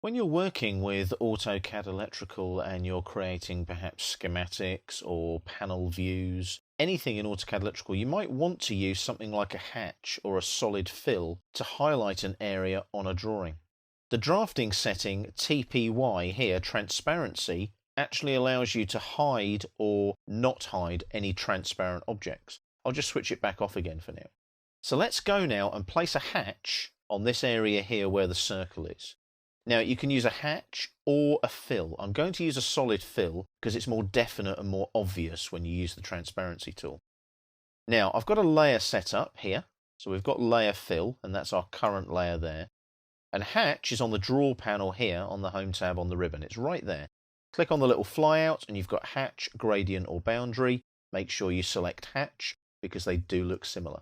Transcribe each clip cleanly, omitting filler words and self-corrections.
When you're working with AutoCAD Electrical and you're creating perhaps schematics or panel views, anything in AutoCAD Electrical, you might want to use something like a hatch or a solid fill to highlight an area on a drawing. The drafting setting TPY here, transparency, actually allows you to hide or not hide any transparent objects. I'll just switch it back off again for now. So let's go now and place a hatch on this area here where the circle is. Now you can use a hatch or a fill. I'm going to use a solid fill because it's more definite and more obvious when you use the transparency tool. Now I've got a layer set up here. So we've got layer fill, and that's our current layer there. And hatch is on the draw panel here on the home tab on the ribbon. It's right there. Click on the little flyout and you've got hatch, gradient or boundary. Make sure you select hatch because they do look similar.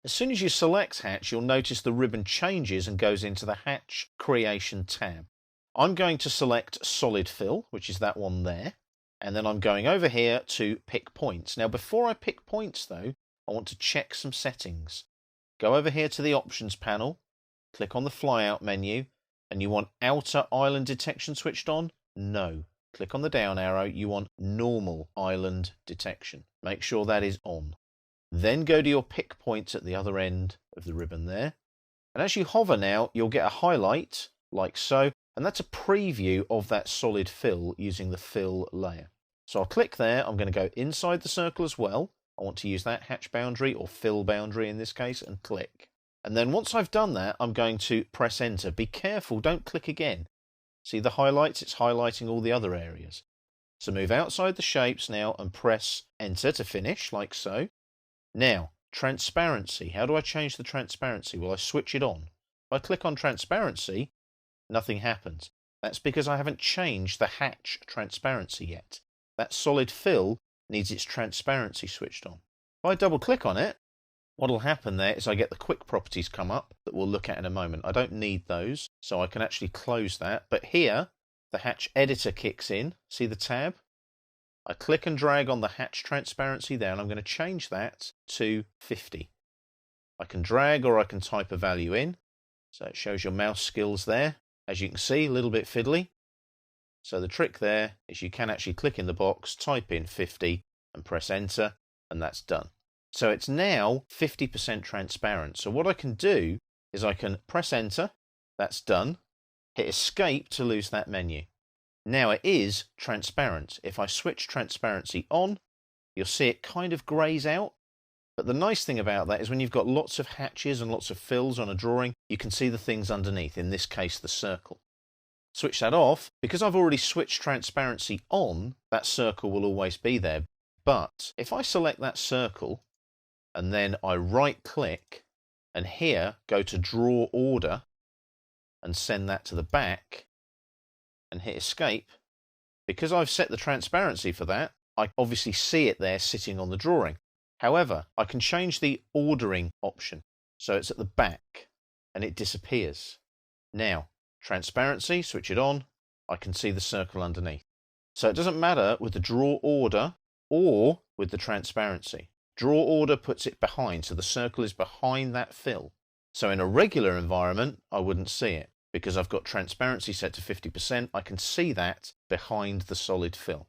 As soon as you select hatch, you'll notice the ribbon changes and goes into the hatch creation tab. I'm going to select solid fill, which is that one there. And then I'm going over here to pick points. Now before I pick points though, I want to check some settings. Go over here to the options panel, click on the flyout menu, and you want outer island detection switched on? No. Click on the down arrow, you want normal island detection. Make sure that is on. Then go to your pick points at the other end of the ribbon there. And as you hover now, you'll get a highlight like so. And that's a preview of that solid fill using the fill layer. So I'll click there. I'm going to go inside the circle as well. I want to use that hatch boundary or fill boundary in this case and click. And then once I've done that, I'm going to press enter. Be careful, don't click again. See the highlights? It's highlighting all the other areas. So move outside the shapes now and press enter to finish like so. Now, transparency. How do I change the transparency? Well, I switch it on. If I click on transparency, nothing happens. That's because I haven't changed the hatch transparency yet. That solid fill needs its transparency switched on. If I double click on it, what will happen there is I get the quick properties come up that we'll look at in a moment. I don't need those, so I can actually close that. But here, the hatch editor kicks in. See the tab? I click and drag on the hatch transparency there, and I'm going to change that to 50. I can drag or I can type a value in. So it shows your mouse skills there. As you can see, a little bit fiddly. So the trick there is you can actually click in the box, type in 50 and press enter, and that's done. So it's now 50% transparent. So what I can do is I can press enter, that's done, hit escape to lose that menu. Now it is transparent. If I switch transparency on, you'll see it kind of greys out. But the nice thing about that is when you've got lots of hatches and lots of fills on a drawing, you can see the things underneath, in this case the circle. Switch that off. Because I've already switched transparency on, that circle will always be there. But if I select that circle and then I right click and here go to draw order and send that to the back, and hit escape, because I've set the transparency for that, I obviously see it there sitting on the drawing. However, I can change the ordering option. So it's at the back and it disappears. Now, transparency, switch it on, I can see the circle underneath. So it doesn't matter with the draw order or with the transparency. Draw order puts it behind, so the circle is behind that fill. So in a regular environment, I wouldn't see it. Because I've got transparency set to 50%, I can see that behind the solid fill.